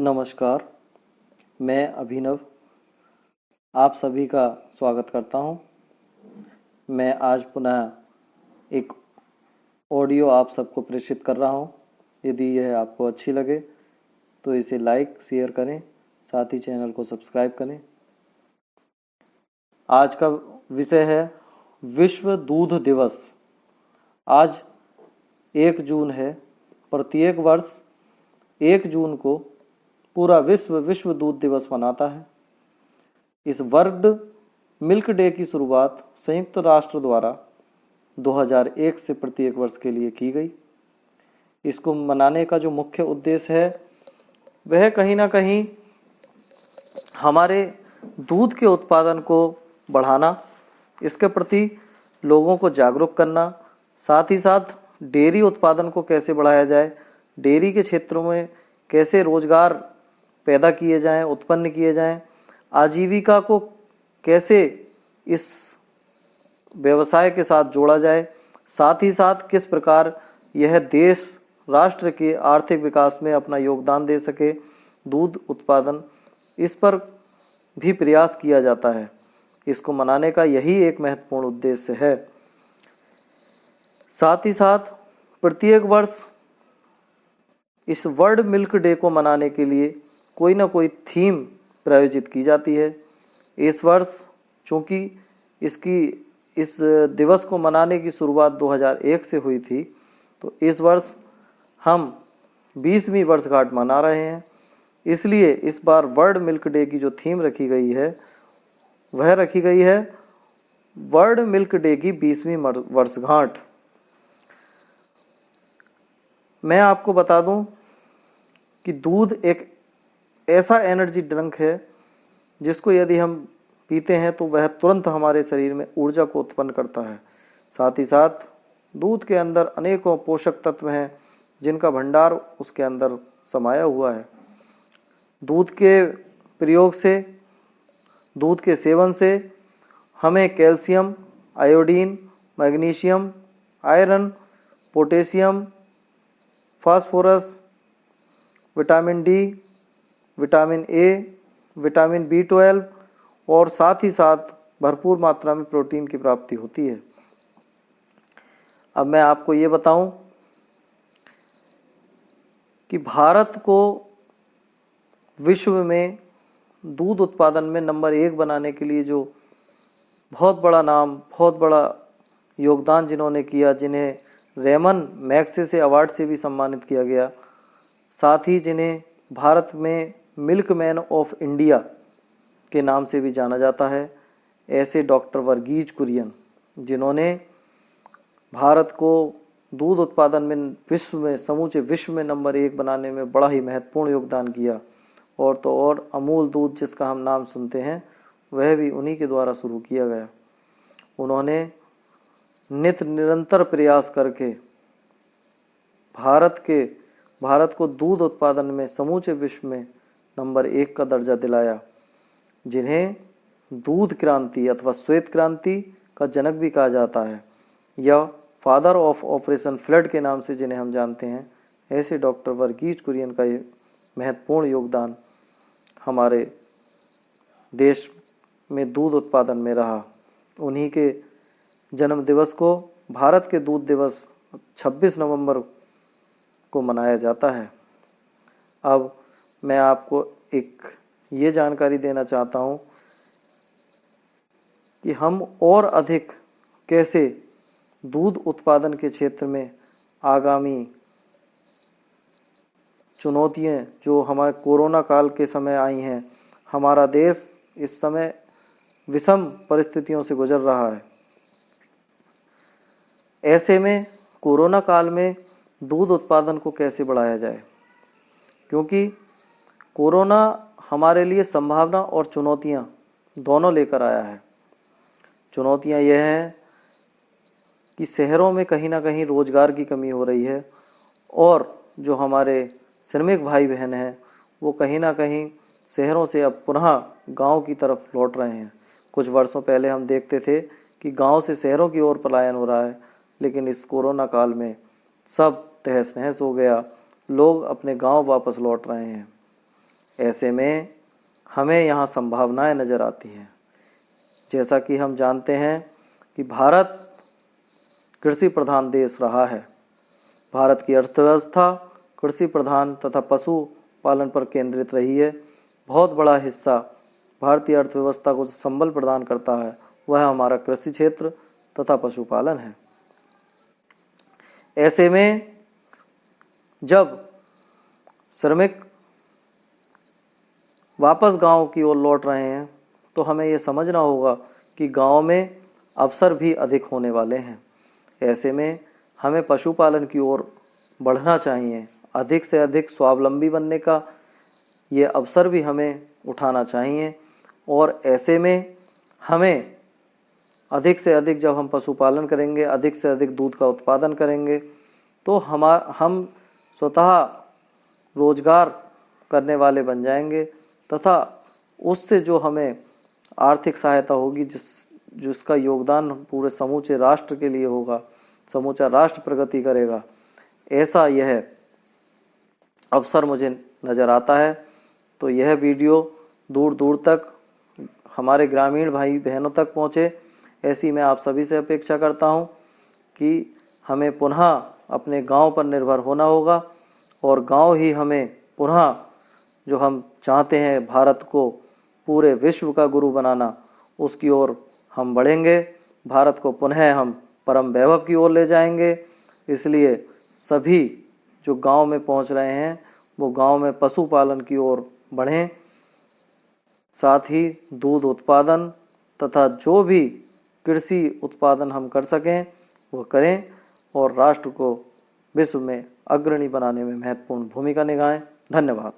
नमस्कार, मैं अभिनव आप सभी का स्वागत करता हूं। मैं आज पुनः एक ऑडियो आप सबको प्रेषित कर रहा हूं। यदि यह आपको अच्छी लगे तो इसे लाइक शेयर करें, साथ ही चैनल को सब्सक्राइब करें। आज का विषय है विश्व दूध दिवस। आज 1 जून है। प्रत्येक वर्ष 1 जून को पूरा विश्व दूध दिवस मनाता है। इस वर्ल्ड मिल्क डे की शुरुआत संयुक्त राष्ट्र द्वारा 2001 से प्रत्येक वर्ष के लिए की गई। इसको मनाने का जो मुख्य उद्देश्य है वह कहीं ना कहीं हमारे दूध के उत्पादन को बढ़ाना, इसके प्रति लोगों को जागरूक करना, साथ ही साथ डेयरी उत्पादन को कैसे बढ़ाया जाए, डेयरी के क्षेत्रों में कैसे रोजगार पैदा किए जाएं, उत्पन्न किए जाएं, आजीविका को कैसे इस व्यवसाय के साथ जोड़ा जाए, साथ ही साथ किस प्रकार यह देश राष्ट्र के आर्थिक विकास में अपना योगदान दे सके, दूध उत्पादन, इस पर भी प्रयास किया जाता है। इसको मनाने का यही एक महत्वपूर्ण उद्देश्य है। साथ ही साथ प्रत्येक वर्ष इस वर्ल्ड मिल्क डे को मनाने के लिए कोई ना कोई थीम प्रायोजित की जाती है। इस वर्ष चूँकि इस दिवस को मनाने की शुरुआत 2001 से हुई थी, तो इस वर्ष हम 20वीं वर्षगांठ मना रहे हैं। इसलिए इस बार वर्ल्ड मिल्क डे की जो थीम रखी गई है वह रखी गई है वर्ल्ड मिल्क डे की 20वीं वर्षगांठ। मैं आपको बता दूं कि दूध एक ऐसा एनर्जी ड्रिंक है जिसको यदि हम पीते हैं तो वह तुरंत हमारे शरीर में ऊर्जा को उत्पन्न करता है। साथ ही साथ दूध के अंदर अनेकों पोषक तत्व हैं जिनका भंडार उसके अंदर समाया हुआ है। दूध के प्रयोग से, दूध के सेवन से हमें calcium, iodine, magnesium, iron, potassium, phosphorus, vitamin D, vitamin A, vitamin B12 और साथ ही साथ भरपूर मात्रा में प्रोटीन की प्राप्ति होती है। अब मैं आपको ये बताऊं कि भारत को विश्व में दूध उत्पादन में नंबर 1 बनाने के लिए जो बहुत बड़ा नाम, बहुत बड़ा योगदान जिन्होंने किया, जिन्हें रेमन मैग्सेसे अवार्ड से भी सम्मानित किया गया, साथ ही जिन्हें भारत में मिल्कमैन ऑफ इंडिया के नाम से भी जाना जाता है, ऐसे डॉक्टर वर्गीज कुरियन, जिन्होंने भारत को दूध उत्पादन में समूचे विश्व में नंबर 1 बनाने में बड़ा ही महत्वपूर्ण योगदान किया। और तो और अमूल दूध जिसका हम नाम सुनते हैं वह भी उन्हीं के द्वारा शुरू किया गया। उन्होंने निरंतर प्रयास करके भारत को दूध उत्पादन में समूचे विश्व में नंबर 1 का दर्जा दिलाया, जिन्हें दूध क्रांति अथवा श्वेत क्रांति का जनक भी कहा जाता है, या फादर ऑफ ऑपरेशन फ्लड के नाम से जिन्हें हम जानते हैं। ऐसे डॉक्टर वर्गीज कुरियन का ये महत्वपूर्ण योगदान हमारे देश में दूध उत्पादन में रहा। उन्हीं के जन्म दिवस को भारत के दूध दिवस 26 नवंबर को मनाया जाता है। अब मैं आपको एक ये जानकारी देना चाहता हूँ कि हम और अधिक कैसे दूध उत्पादन के क्षेत्र में आगामी चुनौतियाँ जो हमारे कोरोना काल के समय आई हैं, हमारा देश इस समय विषम परिस्थितियों से गुजर रहा है। ऐसे में कोरोना काल में दूध उत्पादन को कैसे बढ़ाया जाए, क्योंकि कोरोना हमारे लिए संभावना और चुनौतियां दोनों लेकर आया है। चुनौतियां यह हैं कि शहरों में कहीं ना कहीं रोजगार की कमी हो रही है, और जो हमारे श्रमिक भाई बहन हैं वो कहीं ना कहीं शहरों से अब पुनः गांव की तरफ लौट रहे हैं। कुछ वर्षों पहले हम देखते थे कि गांव से शहरों की ओर पलायन हो रहा है, लेकिन इस कोरोना काल में सब तहस नहस हो गया। लोग अपने गांव वापस लौट रहे हैं। ऐसे में हमें यहाँ संभावनाएं नज़र आती हैं। जैसा कि हम जानते हैं कि भारत कृषि प्रधान देश रहा है। भारत की अर्थव्यवस्था कृषि प्रधान तथा पशु पालन पर केंद्रित रही है। बहुत बड़ा हिस्सा भारतीय अर्थव्यवस्था को संबल प्रदान करता है वह हमारा कृषि क्षेत्र तथा पशुपालन है। ऐसे में जब श्रमिक वापस गांव की ओर लौट रहे हैं तो हमें ये समझना होगा कि गांव में अवसर भी अधिक होने वाले हैं। ऐसे में हमें पशुपालन की ओर बढ़ना चाहिए। अधिक से अधिक स्वावलंबी बनने का ये अवसर भी हमें उठाना चाहिए। और ऐसे में हमें अधिक से अधिक जब हम पशुपालन करेंगे, अधिक से अधिक दूध का उत्पादन करेंगे तो हम स्वतः रोजगार करने वाले बन जाएंगे तथा उससे जो हमें आर्थिक सहायता होगी जिसका योगदान पूरे समूचे राष्ट्र के लिए होगा, समूचा राष्ट्र प्रगति करेगा, ऐसा यह अवसर मुझे नज़र आता है। तो यह वीडियो दूर दूर तक हमारे ग्रामीण भाई बहनों तक पहुँचे, ऐसी मैं आप सभी से अपेक्षा करता हूँ कि हमें पुनः अपने गांव पर निर्भर होना होगा और गांव ही हमें पुनः जो हम चाहते हैं भारत को पूरे विश्व का गुरु बनाना, उसकी ओर हम बढ़ेंगे। भारत को पुनः हम परम वैभव की ओर ले जाएंगे। इसलिए सभी जो गांव में पहुंच रहे हैं वो गांव में पशुपालन की ओर बढ़ें, साथ ही दूध उत्पादन तथा जो भी कृषि उत्पादन हम कर सकें वो करें और राष्ट्र को विश्व में अग्रणी बनाने में महत्वपूर्ण भूमिका निभाएं। धन्यवाद।